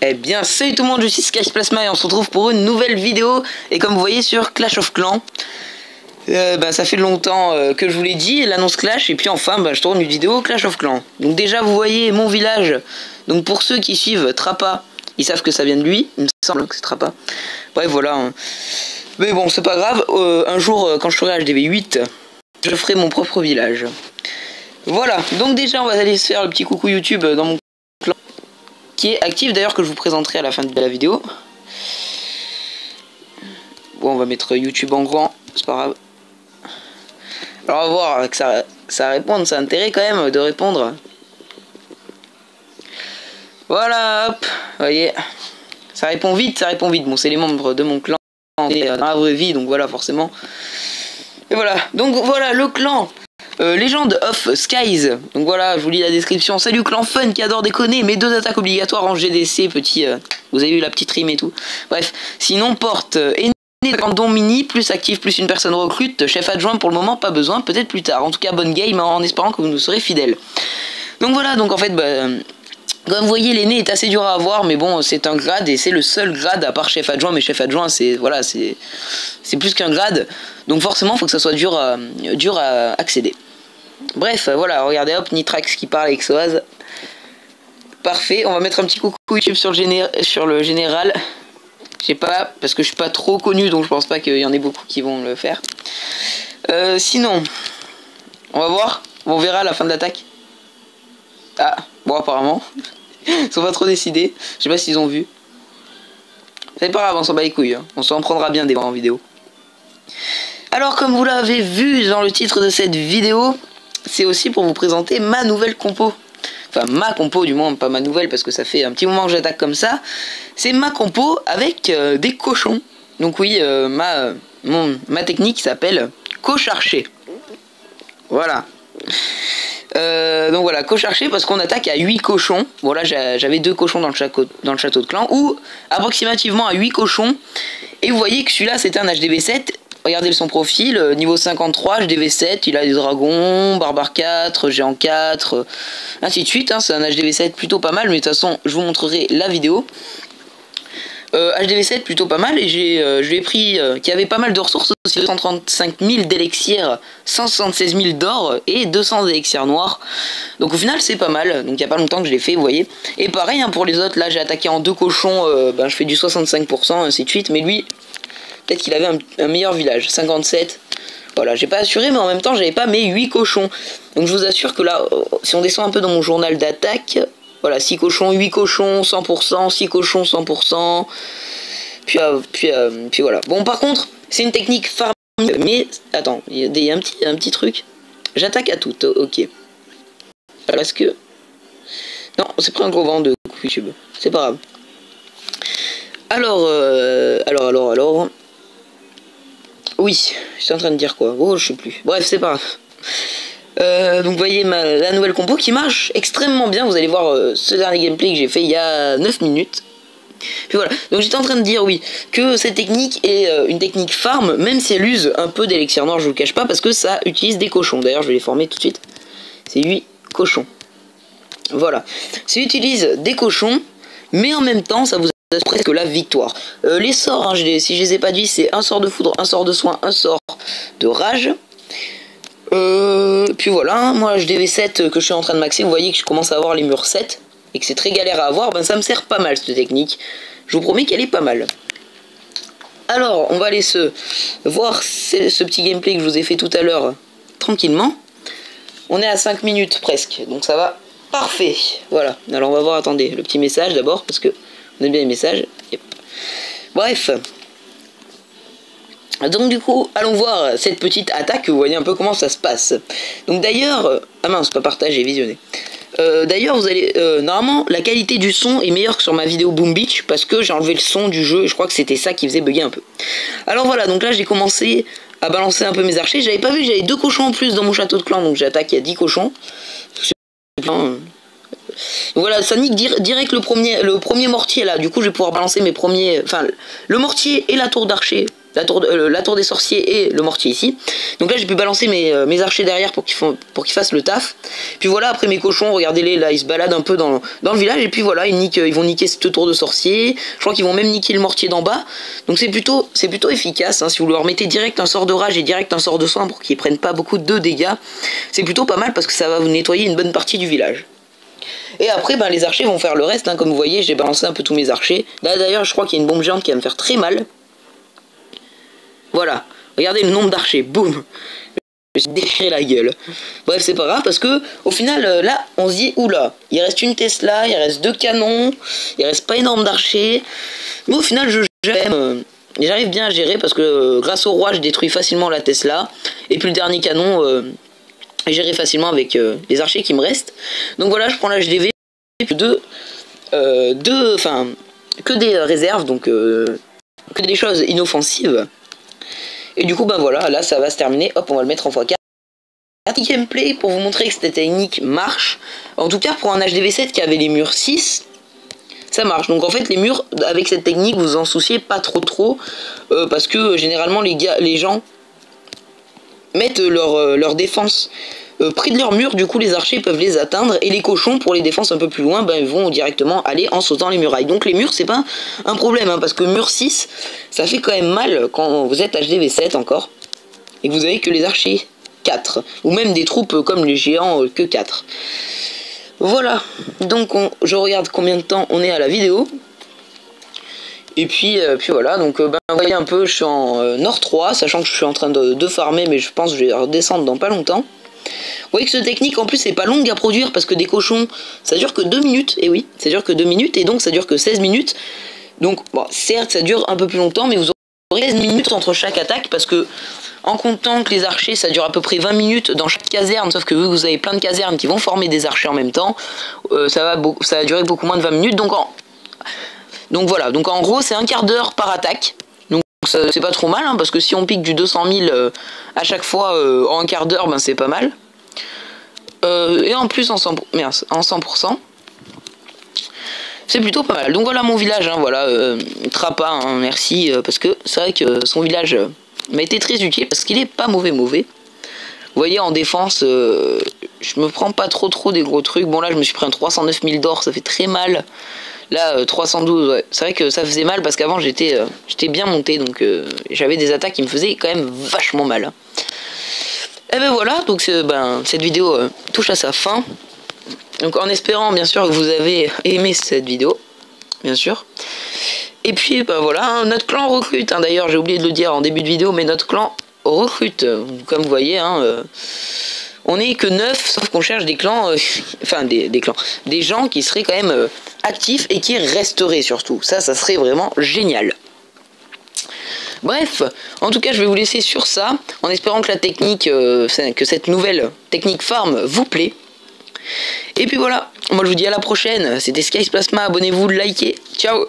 Eh bien, salut tout le monde, je suis Sky Plasma et on se retrouve pour une nouvelle vidéo. Et comme vous voyez sur Clash of Clans, ça fait longtemps que je vous l'ai dit, l'annonce Clash. Et puis enfin, je tourne une vidéo Clash of Clans. Donc déjà, vous voyez mon village. Donc pour ceux qui suivent Trappa, ils savent que ça vient de lui. Il me semble que c'est Trappa. Bref, voilà. Mais bon, c'est pas grave. Un jour, quand je serai HDV 8, je ferai mon propre village. Voilà. Donc déjà, on va aller se faire le petit coucou YouTube dans mon clan, qui est actif d'ailleurs, que je vous présenterai à la fin de la vidéo. Bon, on va mettre YouTube en grand, c'est pas grave. Alors on va voir que ça réponde, ça a intérêt quand même de répondre. Voilà, hop, vous voyez, ça répond vite, ça répond vite. Bon, c'est les membres de mon clan dans la vraie vie, donc voilà, forcément. Et voilà, donc voilà le clan Legend of Skies. Donc voilà, je vous lis la description. Salut clan fun qui adore déconner, mais 2 attaques obligatoires en GDC, petit. Vous avez eu la petite rime et tout. Bref, sinon porte don mini, plus actif, plus une personne recrute, chef adjoint pour le moment, pas besoin, peut-être plus tard. En tout cas, bonne game en espérant que vous nous serez fidèles. Donc voilà, donc en fait, comme vous voyez, l'aîné est assez dur à avoir, mais bon, c'est un grade et c'est le seul grade à part chef adjoint. Mais chef adjoint, c'est voilà, c'est plus qu'un grade, donc forcément, il faut que ça soit dur à accéder. Bref, voilà, regardez, hop, Nitrax qui parle avec Soaz. Parfait, on va mettre un petit coucou YouTube sur le général. Je sais pas, parce que je suis pas trop connu, donc je pense pas qu'il y en ait beaucoup qui vont le faire. Sinon, on va voir, on verra à la fin de l'attaque. Ah, bon, apparemment, ils sont pas trop décidés. Je sais pas s'ils ont vu. C'est pas grave, on s'en bat les couilles, hein. On s'en prendra bien des en vidéo. Alors, comme vous l'avez vu dans le titre de cette vidéo, c'est aussi pour vous présenter ma nouvelle compo. Enfin, ma compo, du moins, pas ma nouvelle, parce que ça fait un petit moment que j'attaque comme ça. C'est ma compo avec des cochons. Donc oui, ma technique s'appelle cocharcher. Voilà. Donc voilà, cocharcher parce qu'on attaque à 8 cochons. Voilà, j'avais 2 cochons dans le château de clan, ou approximativement à 8 cochons. Et vous voyez que celui-là, c'était un HDV 7. Regardez son profil, niveau 53, HDV 7, il a des dragons, barbare 4, géant 4, ainsi de suite, hein. C'est un HDV 7 plutôt pas mal, mais de toute façon, je vous montrerai la vidéo. HDV 7 plutôt pas mal, et je lui ai pris, qui avait pas mal de ressources aussi, 235 000 d'élixir, 176 000 d'or, et 200 d'élixirs noirs. Donc au final, c'est pas mal, donc il y a pas longtemps que je l'ai fait, vous voyez. Et pareil, hein, pour les autres, là j'ai attaqué en 2 cochons, je fais du 65%, ainsi de suite, mais lui... Peut-être qu'il avait un meilleur village, 57. Voilà, j'ai pas assuré, mais en même temps, j'avais pas mes 8 cochons. Donc je vous assure que là, si on descend un peu dans mon journal d'attaque, voilà, 6 cochons, 8 cochons, 100%, 6 cochons, 100%. Puis voilà. Bon, par contre, c'est une technique farm. Mais, attends, il y a un petit truc. J'attaque à toutes, ok. Parce que... Non, c'est pris un gros vent de YouTube. C'est pas grave. Alors... Oui, j'étais en train de dire quoi? Oh, je sais plus. Bref, c'est pas grave. Donc vous voyez la nouvelle compo qui marche extrêmement bien. Vous allez voir ce dernier gameplay que j'ai fait il y a 9 minutes. Puis voilà, donc j'étais en train de dire, oui, que cette technique est une technique farm, même si elle use un peu d'élixir noir, je vous le cache pas, parce que ça utilise des cochons. D'ailleurs, je vais les former tout de suite. C'est 8 cochons. Voilà. Ça utilise des cochons, mais en même temps, ça vous presque la victoire. Les sorts, hein, si je les ai pas dit, c'est un sort de foudre, un sort de soin, un sort de rage. Puis voilà, moi HDV 7 que je suis en train de maxer, vous voyez que je commence à avoir les murs 7 et que c'est très galère à avoir, ça me sert pas mal cette technique. Je vous promets qu'elle est pas mal. Alors, on va aller se voir ce petit gameplay que je vous ai fait tout à l'heure tranquillement. On est à 5 minutes presque, donc ça va parfait. Voilà, alors on va voir, attendez, le petit message d'abord, parce que on aime bien les messages. Yep. Bref. Donc du coup, allons voir cette petite attaque. Vous voyez un peu comment ça se passe. Donc d'ailleurs... ah mince, pas partagé, visionné. D'ailleurs, vous allez... normalement, la qualité du son est meilleure que sur ma vidéo Boom Beach, parce que j'ai enlevé le son du jeu, et je crois que c'était ça qui faisait bugger un peu. Alors voilà, donc là j'ai commencé à balancer un peu mes archers. J'avais pas vu que j'avais 2 cochons en plus dans mon château de clan, donc j'attaque, il y a 10 cochons. Donc voilà, ça nique direct le premier mortier là. Du coup, je vais pouvoir balancer mes premiers... Enfin, le mortier et la tour d'archer la tour des sorciers et le mortier ici. Donc là j'ai pu balancer mes archers derrière pour qu'ils fassent le taf. Puis voilà, après mes cochons, regardez-les, là ils se baladent un peu dans le village. Et puis voilà, ils vont niquer cette tour de sorcier. Je crois qu'ils vont même niquer le mortier d'en bas. Donc c'est plutôt efficace, hein. Si vous leur mettez direct un sort de rage et direct un sort de soin pour qu'ils prennent pas beaucoup de dégâts, c'est plutôt pas mal parce que ça va vous nettoyer une bonne partie du village. Et après les archers vont faire le reste, hein. Comme vous voyez j'ai balancé un peu tous mes archers. Là d'ailleurs je crois qu'il y a une bombe géante qui va me faire très mal. Voilà, regardez le nombre d'archers, boum. Je me suis déchiré la gueule. Bref, c'est pas grave parce que au final, là, on se dit, oula, il reste une Tesla, il reste 2 canons, il reste pas énorme d'archers. Mais au final, j'arrive bien à gérer parce que grâce au roi, je détruis facilement la Tesla. Et puis le dernier canon, gérer facilement avec les archers qui me restent. Donc voilà, je prends l'HDV, que des réserves, donc que des choses inoffensives. Et du coup, voilà, là ça va se terminer. Hop, on va le mettre en x4. Petit gameplay pour vous montrer que cette technique marche. En tout cas, pour un HDV7 qui avait les murs 6, ça marche. Donc en fait, les murs, avec cette technique, vous en souciez pas trop. Parce que généralement, les gens mettent leur défense près de leur mur. Du coup, les archers peuvent les atteindre. Et les cochons, pour les défenses un peu plus loin, ils vont directement aller en sautant les murailles. Donc les murs, c'est pas un problème, hein, parce que mur 6, ça fait quand même mal quand vous êtes HDV7 encore. Et que vous avez que les archers 4. Ou même des troupes comme les géants que 4. Voilà. Donc je regarde combien de temps on est à la vidéo. Et puis voilà, donc vous voyez un peu, je suis en Nord 3, sachant que je suis en train de farmer, mais je pense que je vais redescendre dans pas longtemps. Vous voyez que cette technique en plus c'est pas longue à produire parce que des cochons ça dure que 2 minutes, et oui, ça dure que 2 minutes et donc ça dure que 16 minutes. Donc bon, certes ça dure un peu plus longtemps, mais vous aurez 16 minutes entre chaque attaque parce que en comptant que les archers ça dure à peu près 20 minutes dans chaque caserne, sauf que vous avez plein de casernes qui vont former des archers en même temps, ça va durer beaucoup moins de 20 minutes. Donc voilà, donc en gros c'est un quart d'heure par attaque. Donc c'est pas trop mal, hein, parce que si on pique du 200 000 à chaque fois en un quart d'heure, c'est pas mal. Et en plus en 100%, c'est plutôt pas mal. Donc voilà mon village, hein, voilà, Trappa, hein, merci, parce que c'est vrai que son village m'a été très utile, parce qu'il est pas mauvais. Vous voyez en défense, je me prends pas trop des gros trucs. Bon là je me suis pris un 309 000 d'or, ça fait très mal. Là 312, ouais. C'est vrai que ça faisait mal parce qu'avant j'étais bien monté, donc j'avais des attaques qui me faisaient quand même vachement mal, hein. Et ben voilà, donc cette vidéo touche à sa fin. Donc en espérant bien sûr que vous avez aimé cette vidéo, bien sûr. Et puis voilà, hein, notre clan recrute, hein. D'ailleurs j'ai oublié de le dire en début de vidéo, mais notre clan recrute, comme vous voyez, hein, on n'est que 9, sauf qu'on cherche des clans, enfin des clans, des gens qui seraient quand même actifs et qui resteraient surtout. Ça serait vraiment génial. Bref, en tout cas je vais vous laisser sur ça, en espérant que la technique, que cette nouvelle technique farm vous plaît. Et puis voilà, moi je vous dis à la prochaine, c'était Skies Plasma, abonnez-vous, likez, ciao.